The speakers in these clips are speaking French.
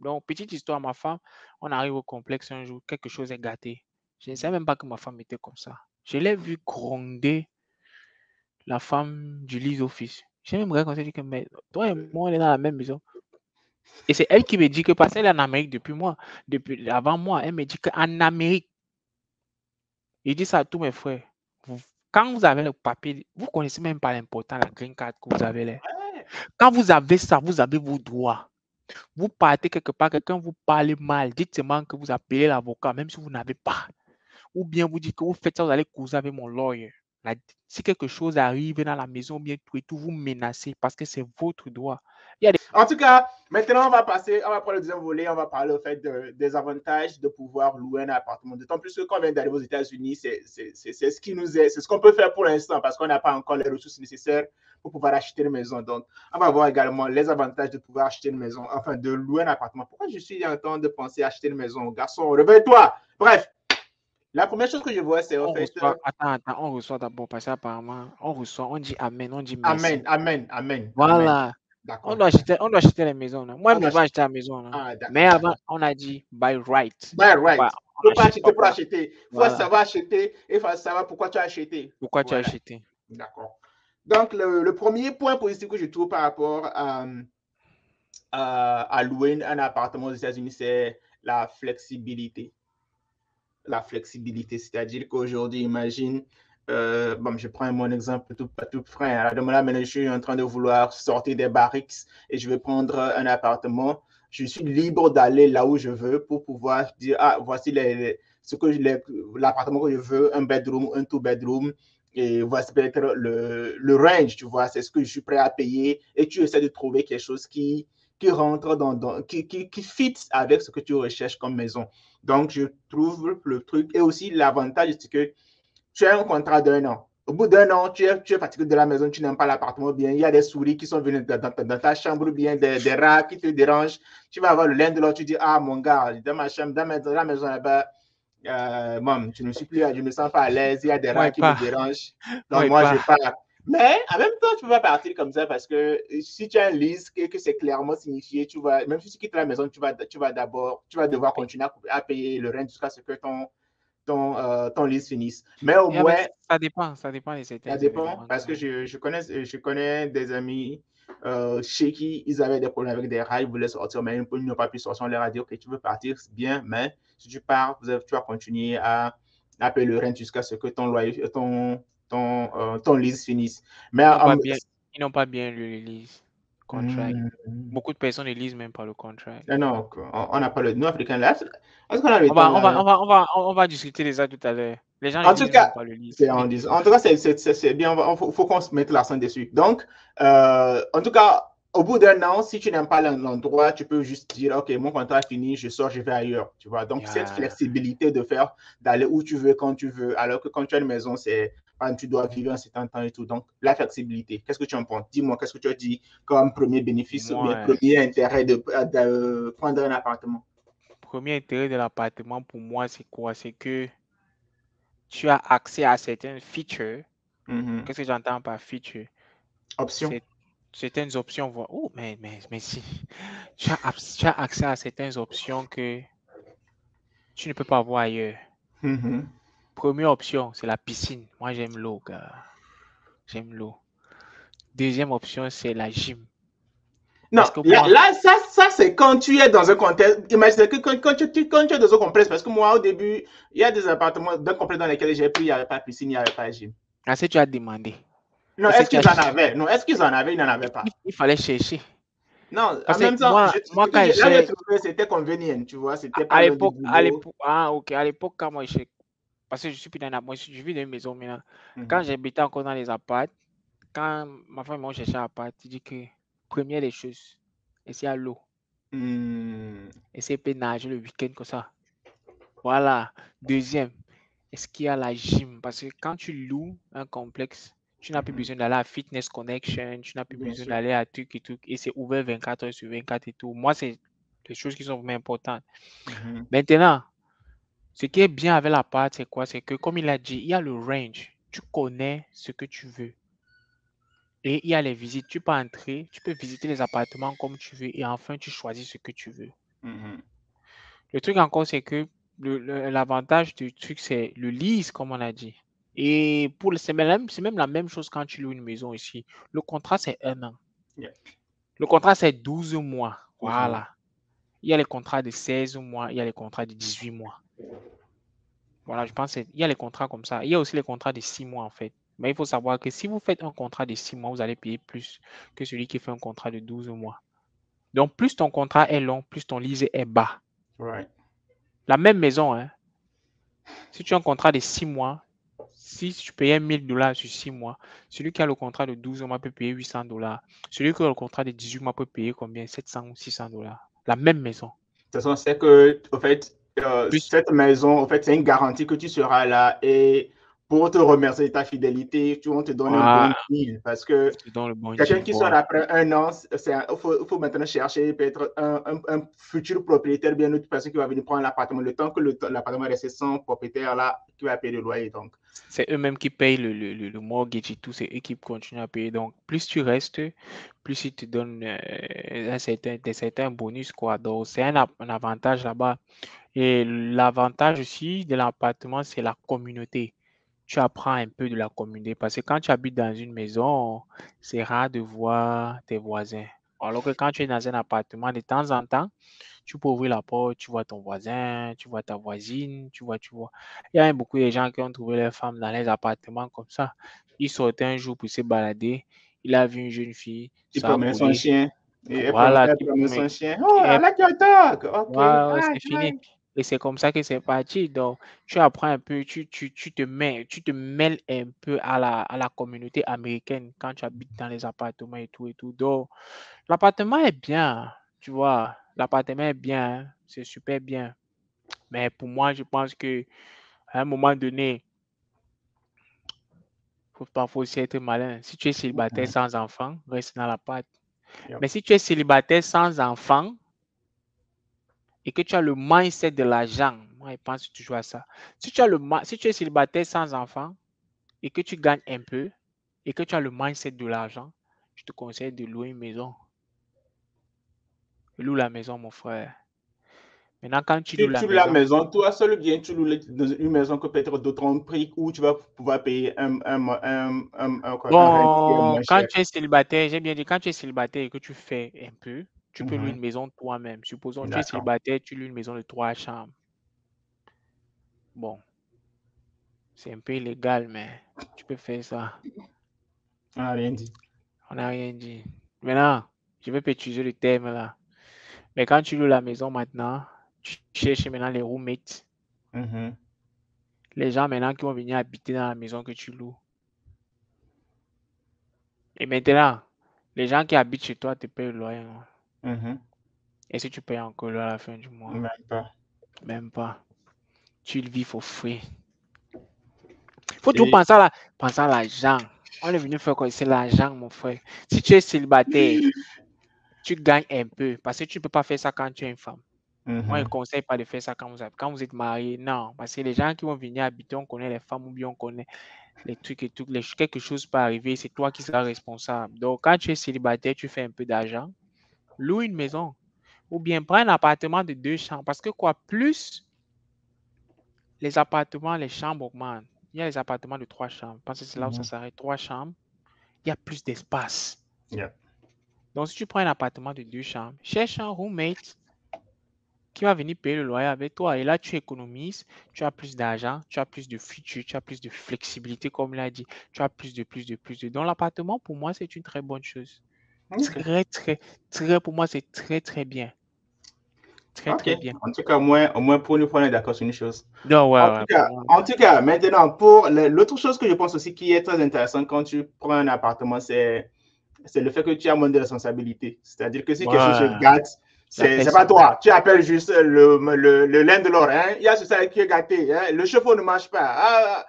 Donc, petite histoire, ma femme, on arrive au complexe un jour, quelque chose est gâté. Je ne savais même pas que ma femme était comme ça. Je l'ai vu gronder la femme du lease office. J'ai même regardé dit que, mais toi et moi, on est dans la même maison. Et c'est elle qui me dit que, parce qu'elle est en Amérique depuis avant moi, elle me dit qu'en Amérique, il dit ça à tous mes frères. Quand vous avez le papier, vous ne connaissez même pas l'important, la green card que vous avez là. Ouais. Quand vous avez ça, vous avez vos droits. Vous partez quelque part, quelqu'un vous parle mal, dites seulement que vous appelez l'avocat, même si vous n'avez pas. Ou bien vous dites que vous faites ça, vous allez causer avec mon lawyer. Si quelque chose arrive dans la maison, bien tout et tout, vous menacez parce que c'est votre droit. Il y a des... En tout cas, maintenant, on va prendre le deuxième volet, on va parler au fait des avantages de pouvoir louer un appartement. D'autant plus que quand on vient d'aller aux États-Unis, c'est ce qui nous est, c'est ce qu'on peut faire pour l'instant parce qu'on n'a pas encore les ressources nécessaires pour pouvoir acheter une maison. Donc, on va voir également les avantages de pouvoir acheter une maison, enfin de louer un appartement. Pourquoi je suis en train de penser à acheter une maison, garçon? Réveille-toi! Bref, la première chose que je vois, c'est au fait. Attends, on reçoit d'abord parce qu'apparemment, on dit amen, on dit Amen, merci. amen, amen, amen. Voilà. On D'accord. doit acheter les maisons. Là. Moi, On je vais achète. acheter la maison. Là. Ah, Mais avant, d'accord. on a dit by right. Ouais, right. On Tu ne peux pas n'achète acheter pas pour pour. acheter. Il faut Voilà. savoir acheter et il faut savoir pourquoi tu as acheté. Pourquoi tu as Voilà. acheté? D'accord. Donc, le premier point positif que je trouve par rapport à louer un appartement aux États-Unis, c'est la flexibilité. La flexibilité, c'est-à-dire qu'aujourd'hui, imagine, bon, je prends mon exemple tout frais. Là, maintenant, je suis en train de vouloir sortir des barracks et je vais prendre un appartement. Je suis libre d'aller là où je veux pour pouvoir dire, ah, voici l'appartement que je veux, un bedroom, un two bedroom. Et voici peut-être le range, tu vois, c'est ce que je suis prêt à payer. Et tu essaies de trouver quelque chose qui rentre qui fit avec ce que tu recherches comme maison. Donc, je trouve le truc. Et aussi, l'avantage, c'est que tu as un contrat d'un an. Au bout d'un an, tu es fatigué de la maison, tu n'aimes pas l'appartement bien. Il y a des souris qui sont venues dans ta chambre bien, des rats qui te dérangent. Tu vas avoir le lundi, tu dis, ah, mon gars, dans ma chambre, dans la maison là-bas, je ne me sens pas à l'aise, il y a des Moi rats et qui me pas. dérangent. Moi Donc, et moi, je pas. pars. Mais en même temps, tu peux pas partir comme ça parce que si tu as un lease, que c'est clairement signifié, même si tu quittes la maison, tu vas devoir continuer à payer le rent jusqu'à ce que ton lease finisse. Mais au moins, Ça dépend de ça certains dépend événements. parce que je connais des amis chez qui ils avaient des problèmes avec des rats, ils voulaient sortir, mais ils n'ont pas pu sortir. On leur a dit, OK, tu veux partir, c'est bien, mais si tu pars, tu vas continuer à payer le rent jusqu'à ce que ton loyer, ton lease finisse. Mais Ils n'ont pas bien lu le lease contract. Beaucoup de personnes ne lisent même pas le contract. non, on n'a pas le. Nous, Africains, là, est-ce qu'on a le temps là? On va discuter de ça tout à l'heure. Les gens ne En tout lisent même cas, pas le lease. en tout cas, c'est bien. Il faut qu'on se mette l'accent dessus. Donc, en tout cas, au bout d'un an, si tu n'aimes pas l'endroit, tu peux juste dire, OK, mon contrat est fini, je sors, je vais ailleurs. Tu vois. Donc, cette Yeah. flexibilité d'aller où tu veux, quand tu veux, alors que quand tu as une maison, c'est tu dois vivre un certain temps et tout. Donc, la flexibilité. Qu'est-ce que tu en penses? Dis-moi, qu'est-ce que tu as dit comme premier bénéfice ou bien Moi, premier intérêt de prendre un appartement? premier intérêt de l'appartement pour moi, c'est quoi? C'est que tu as accès à certaines features. Mhm. Qu'est-ce que j'entends par feature? Option. C'est certaines options. Oh, mais si. Tu as accès à certaines options que tu ne peux pas avoir ailleurs. Mhm. Première option, c'est la piscine. Moi, j'aime l'eau, gars. J'aime l'eau. Deuxième option, c'est la gym. Non, Parce que moi, ça c'est quand tu es dans un contexte. Imagine que quand tu es dans un complexe, parce que moi, au début, il y a des appartements d'un complexe dans lesquels j'ai pris, il n'y avait pas de piscine, il n'y avait pas de gym. est-ce que tu as demandé? Non, Est-ce est-ce que tu as... qu'ils en avaient? Non, est-ce qu'ils en avaient? Ils n'en avaient pas. Il fallait chercher. Non, en Parce que même temps, moi quand là où j'ai j'ai... trouvé, c'était convenient, tu vois, c'était pas À loin du l'époque, boulot. ok, à l'époque, quand moi, parce que je suis plus dans la... Moi, je vis dans une maison maintenant. Quand Mhm. j'habitais encore dans les apparts, quand ma femme et moi, on cherchait un appart, tu dis que, première des choses, essayer à l'eau. Hmm. Essayer de nager le week-end comme ça. Voilà. Deuxième, est-ce qu'il y a la gym? Parce que quand tu loues un complexe, tu n'as plus Mhm. besoin d'aller à Fitness Connection, tu n'as plus Bien besoin sûr. d'aller à truc et tout, et c'est ouvert 24 heures sur 24 et tout. Moi, c'est des choses qui sont vraiment importantes. Mhm. Maintenant, ce qui est bien avec l'appart, c'est quoi? C'est que, comme il a dit, il y a le range. Tu connais ce que tu veux. Et il y a les visites. Tu peux entrer, tu peux visiter les appartements comme tu veux, et enfin, tu choisis ce que tu veux. Mhm. Le truc encore, c'est que l'avantage du truc, c'est le lease, comme on a dit. Et c'est même la même chose quand tu loues une maison ici. Le contrat, c'est 1 an. Yeah. Le contrat, c'est 12 mois. 12 mois. Voilà. Il y a les contrats de 16 mois, il y a les contrats de 18 mois. Voilà, je pense qu'il y a les contrats comme ça. Il y a aussi les contrats de 6 mois, en fait. Mais il faut savoir que si vous faites un contrat de 6 mois, vous allez payer plus que celui qui fait un contrat de 12 mois. Donc, plus ton contrat est long, plus ton lease est bas. Right. La même maison, hein. Si tu as un contrat de 6 mois, si tu payais $1000 sur 6 mois, celui qui a le contrat de 12 mois peut payer $800. Celui qui a le contrat de 18 mois peut payer combien? 700 ou $600. La même maison. De toute façon, c'est que, en fait, Plus, cette maison, en fait, c'est une garantie que tu seras là et pour te remercier de ta fidélité, tu vas te donner un bon voilà, deal parce que c'est dans le bon quelqu'un deal. qui sort Voilà. après 1 an, il faut maintenant chercher peut-être un futur propriétaire, bien une autre personne qui va venir prendre l'appartement. Le temps que l'appartement reste sans propriétaire là, qui va payer le loyer. Donc, C'est eux-mêmes qui payent le mortgage et tout, c'est eux qui continuent à payer. Donc, plus tu restes, plus ils te donnent des certains bonus, quoi. Donc, c'est un avantage là-bas. Et l'avantage aussi de l'appartement, c'est la communauté. Tu apprends un peu de la communauté parce que quand tu habites dans une maison, c'est rare de voir tes voisins. Alors que quand tu es dans un appartement, de temps en temps, tu peux ouvrir la porte, tu vois ton voisin, tu vois ta voisine, tu vois. Il y a beaucoup de gens qui ont trouvé leurs femmes dans les appartements comme ça. Ils sortaient un jour pour se balader. Il a vu une jeune fille, il ça a promenait son collé. chien. Et Voilà, elle promenait son chien. Oh, I et- like your dog. OK. voilà, Hi, c'est fini. hi. Et c'est comme ça que c'est parti. Donc, tu apprends un peu, tu te mêles un peu à la communauté américaine quand tu habites dans les appartements et tout et tout. Donc, l'appartement est bien, tu vois. L'appartement est bien, hein, c'est super bien. Mais pour moi, je pense que à un moment donné, faut parfois aussi être malin. Si tu es célibataire Mhm. sans enfant, reste dans l'appart. Yep. Mais si tu es célibataire sans enfant et que tu as le mindset de l'argent, moi, je pense toujours à ça. Si tu es célibataire sans enfant et que tu gagnes un peu et que tu as le mindset de l'argent, je te conseille de louer une maison. Loue la maison, mon frère. Maintenant, quand tu loues la Tu loues la maison, maison, toi seul bien, tu loues dans une maison que peut-être d'autres prix où tu vas pouvoir payer un rent qui est bon, moins quand cher. tu es célibataire, j'ai bien dit, quand tu es célibataire et que tu fais un peu, tu peux louer Mhm. une maison toi-même. Supposons que tu es D'accord. célibataire, tu loues une maison de 3 chambres. Bon, c'est un peu illégal, mais tu peux faire ça. On n'a rien dit. On n'a rien dit. Maintenant, je vais pas utiliser le terme là. Mais quand tu loues la maison maintenant, tu cherches maintenant les roommates. Mhm. Les gens maintenant qui vont venir habiter dans la maison que tu loues. Et maintenant, les gens qui habitent chez toi te payent le loyer, hein. Mhm. Et si tu payes encore le loyer à la fin du mois? Même pas. Même pas. Tu le vis for free. Faut toujours Et penser à l'argent. On est venu faire quoi? C'est l'argent, mon frère. Si tu es célibataire, tu gagnes un peu. Parce que tu ne peux pas faire ça quand tu es une femme. Moi, je ne mhm. conseille pas de faire ça quand vous êtes marié. Non. Parce que les gens qui vont venir habiter, on connaît les femmes ou bien on connaît les trucs et tout. Quelque chose peut arriver, c'est toi qui seras responsable. Donc, quand tu es célibataire, tu fais un peu d'argent. Loue une maison. Ou bien prends un appartement de 2 chambres. Parce que quoi, plus les appartements, les chambres augmentent. Il y a les appartements de 3 chambres. Parce que c'est là où ça Mhm. s'arrête. 3 chambres, il y a plus d'espace. Yeah. Donc, si tu prends un appartement de 2 chambres, cherche un roommate qui va venir payer le loyer avec toi. Et là, tu économises, tu as plus d'argent, tu as plus de futur, tu as plus de flexibilité, comme il a dit. Tu as plus de. Donc, l'appartement, pour moi, c'est une très bonne chose. OK. Pour moi, c'est très, très bien. Très, OK. très bien. En tout cas, au moins pour une fois, on est d'accord sur une chose. Non, ouais, pour moi. En tout cas, maintenant, pour l'autre chose que je pense aussi qui est très intéressant quand tu prends un appartement, c'est le fait que tu as moins de responsabilités. C'est-à-dire que si quelque chose se Ouais, gâte, la c'est pas personne. toi. Tu appelles juste le landlord. Hein? Il y a ce ça qui est gâté. Hein? Le chauffe-eau ne marche pas.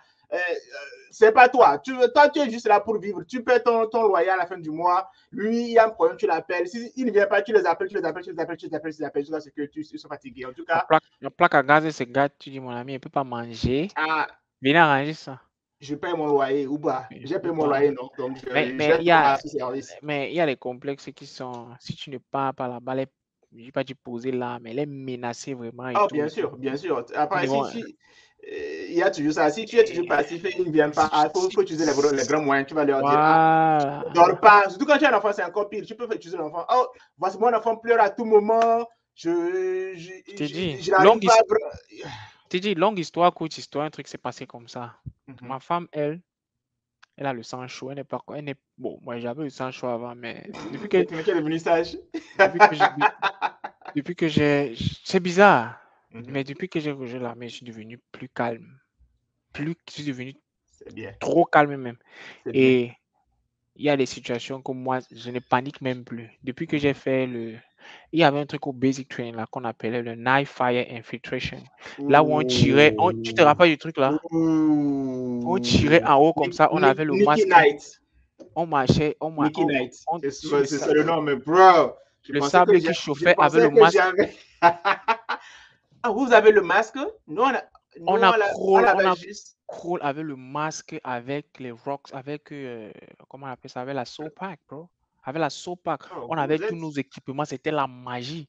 C'est pas toi. Toi, tu es juste là pour vivre. Tu paies ton loyer à la fin du mois. Lui, il y a un problème, tu l'appelles. S'il ne vient pas, tu les appelles. Jusqu'à ce que tu sois fatigué. En tout cas, La plaque à gaz se gâte. Tu dis, mon ami, elle ne peut pas manger. ah, Viens arranger ça. je paye mon loyer ou pas. J'ai Ou payé mon pas. loyer, non. Donc, Mais, je mais vais il y prendre a, ce service. mais il y a les complexes qui sont, si tu ne pars pas là-bas, je dis pas dit poser là, mais elle est menacée vraiment et Oh, tout et tout. bien sûr. On Après, est bon. il y a toujours ça. Si tu es toujours passif et ils ne viennent pas, il faut utiliser les grands moyens. Tu vas leur dire, ah, ne dors Voilà. pas. Surtout quand tu as un enfant, c'est encore pire. Tu peux utiliser l'enfant. Oh, voici mon enfant pleure à tout moment. Je t'ai dit, Je n'arrive pas à... longue histoire, courte histoire, un truc s'est passé comme ça. Mhm. Ma femme, elle a le sang chaud. Elle n'est pas quoi. Elle n'est... Bon, moi j'avais le sang chaud avant, mais Mais tu es devenu sage. depuis que j'ai, depuis que j'ai, c'est bizarre, Mhm. mais depuis que j'ai rejoint l'armée, je suis devenu plus calme. Je suis devenu C'est bien. trop calme même. C'est bien. Et il y a des situations comme moi, je ne panique même plus. Depuis que j'ai fait il y avait un truc au Basic Training là qu'on appelait le Knife Fire Infiltration. Là où on tirait, tu te rappelles du truc là? On tirait Ouh. en haut comme ça, on avait le Nicky masque, Knight. on marchait, Nicky Knight. sur C'est ça le nom, mais bro, le sable qui je chauffait avec pensais le que masque. j'avais. Ah, vous avez le masque? Nous, On a on crawl, avait juste. crawl avec le masque, avec les rocks, avec, comment on appelle ça, avec la Sopak, bro. Avec la Sopak, Oh, on avait vous tous êtes. nos équipements, c'était la magie.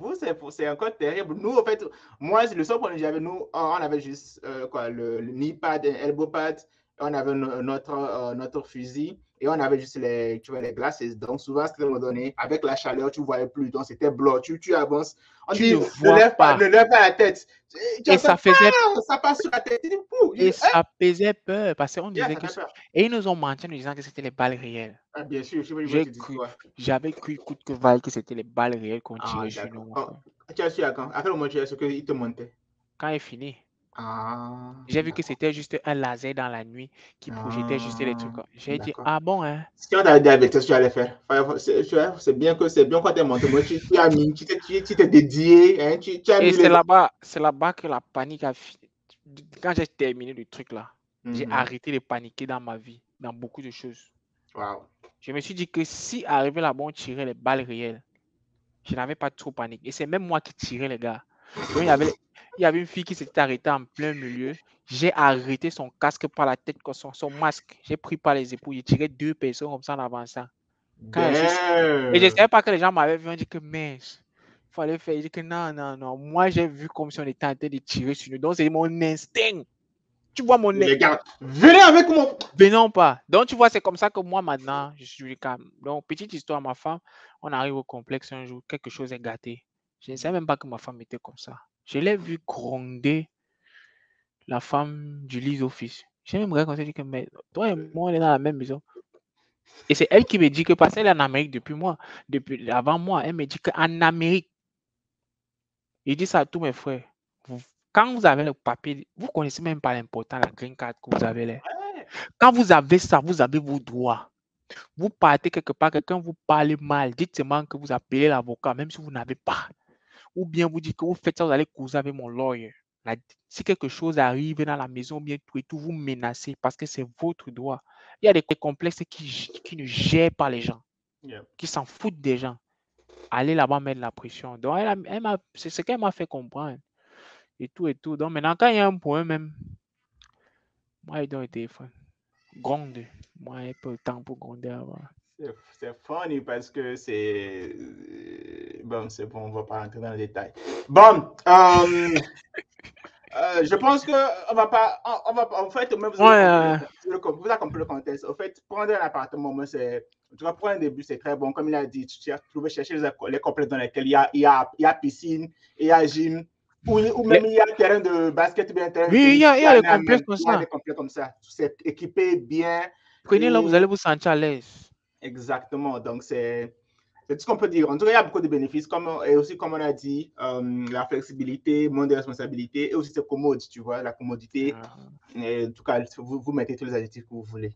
Vous, c'est encore terrible. Nous, en fait, moi, le seul problème que j'avais, nous, on avait juste quoi, le knee pad, un elbow pad, on avait notre fusil et on avait juste tu vois, les glaces. Donc, souvent, c'était à un moment donné, avec la chaleur, tu ne voyais plus. Donc, c'était blanc. Tu avances. On Tu ne dit, vois pas. ne lève pas la tête. Tu Et as fait, ça faisait, ça passe sur la tête. Tu dis, pouh, et hein? ça faisait peur parce qu'on Yeah, disait ça que, fait peur. et ils nous ont menti en nous disant que c'était les balles réelles. Ah, bien sûr, je vais J'ai te dire cru, quoi. j'avais cru coûte que vaille que c'était les balles réelles qu'on Ah, tirait sur nous, d'accord. mon Oh, frère. tu as su à quand? À quel moment tu as su qu'il te montait? Quand il finit, Ah, j'ai vu que d'accord. c'était juste un laser dans la nuit qui projetait juste les Ah, trucs. J'ai dit, d'accord. ah bon, hein? Si on t'avait dit avec ça, tu allais faire. C'est bien quand tu es monté. Moi, tu as mis, tu t'es dédié, hein, tu as Et mis les. c'est là-bas que la panique a fini. Quand j'ai terminé le truc là, j'ai Mhm. arrêté de paniquer dans ma vie, dans beaucoup de choses. Wow. Je me suis dit que si arrivé là-bas, on tirait les balles réelles, je n'avais pas trop paniqué. Et c'est même moi qui tirais les gars. Donc il y avait une fille qui s'était arrêtée en plein milieu. J'ai arrêté son casque par la tête, son masque. J'ai pris par les épaules. J'ai tiré 2 personnes comme ça en avançant. Quand et je ne Damn. savais pas que les gens m'avaient vu. On dit que mince, il fallait faire. Je dis que non, non, non. Moi, j'ai vu comme si on était en train de tirer sur nous. Donc, c'est mon instinct. Tu vois mon Les gars, venez avec moi. venons pas. Donc, tu vois, c'est comme ça que moi, maintenant, je suis calme. Donc, petite histoire, ma femme, on arrive au complexe un jour, quelque chose est gâté. Je ne savais même pas que ma femme était comme ça. Je l'ai vu gronder la femme du lead office. J'ai même raconté, dit que, mais toi et moi, on est dans la même maison. Et c'est elle qui me dit que, parce qu'elle est en Amérique depuis avant moi, elle me dit qu'en Amérique, il dit ça à tous mes frères. Quand vous avez le papier, vous ne connaissez même pas l'important, la green card que vous avez là. Ouais. Quand vous avez ça, vous avez vos droits. Vous partez quelque part, quelqu'un vous parle mal, dites seulement que vous appelez l'avocat, même si vous n'avez pas. Ou bien vous dites que vous faites ça, vous allez causer avec mon lawyer. Si quelque chose arrive dans la maison, bien tout et tout, vous menacez parce que c'est votre droit. Il y a des complexes qui ne gèrent pas les gens, Yeah. qui s'en foutent des gens. Allez là-bas mettre la pression. Donc, c'est ce qu'elle m'a fait comprendre. Et tout et tout. Donc, maintenant, quand il y a un point même, moi, il donne le téléphone. Gronde. Moi, il n'y a pas le temps pour gronder avant. C'est funny parce que c'est. Bon, c'est bon, on va pas rentrer dans le détail. Bon, je pense que on va pas. En fait, même vous Ouais, vous avez compris le contexte. En fait, prendre un appartement, moi, c'est. Tu vas prendre un début, c'est très bon. Comme il a dit, tu as trouvé chercher les complexes dans lesquels il y a piscine, il y a gym, ou même il y a un terrain de basket ou bien un terrain de oui, tennis. il y a des complexes comme Il y a des ça. complexes comme ça. C'est équipé bien. Prenez-le, vous Et allez vous sentir à l'aise. exactement. Donc, c'est tout ce qu'on peut dire. En tout cas, il y a beaucoup de bénéfices. Et aussi, comme on a dit, la flexibilité, moins de responsabilités et aussi c'est commode, tu vois, la commodité. Ah. Et en tout cas, vous mettez tous les adjectifs que vous voulez.